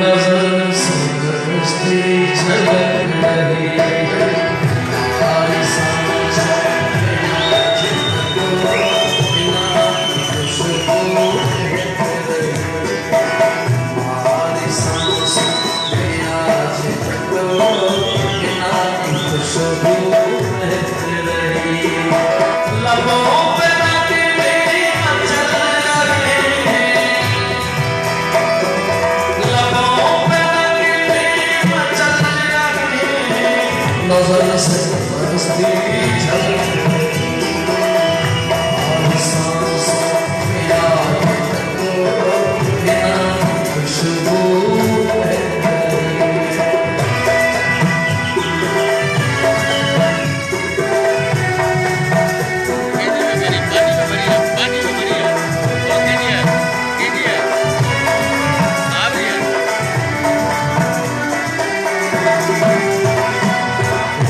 नजर से बरसती झलक रही हमारी सांसों में आज तक बिना खुशबू महक रही हमारी सांसों में आज तक बिना खुशबू महक रही लबों पे नजर से बरसती झलक हमारी सांसों में आज तक बिना खुशबू महक रही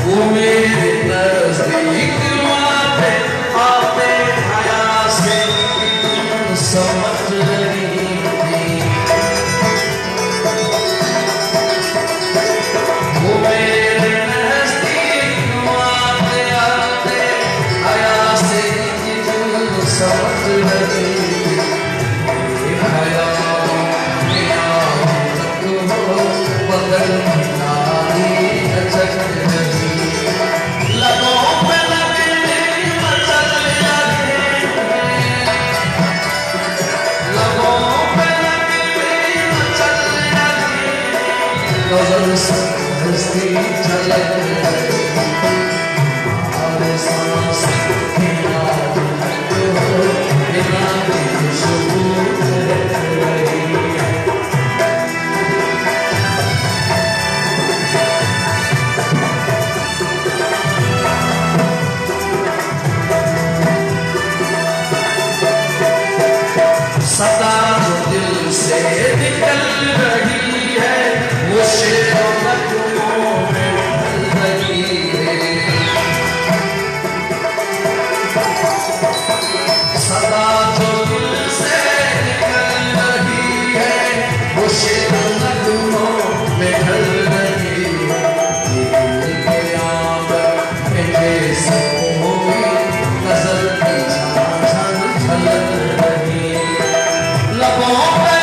वो मेरे नज़दीक आते आते हया से समझ रही थी वो मेरे नज़दीक आते आते हया से समझ रही थी हया मेरा तक बदल नारी अचक रही नजर से बरसती झलक रही हमारे सांसों में आज तक बिना खुशबू महक रही सदा जो दिल से निकल रही है वो शेरों नगमों में ढल रही है सदा जो दिल से निकल रही है वो शेरों नगमों में ढल रही है दिल के आंगन में जैसे कोई नजर की झांझन झलक रही लबों पे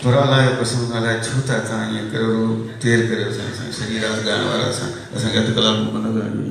थोड़ा लाए पसंद आया छूता था ये करो देर करे शरीर गाने वाला असां गत कलाक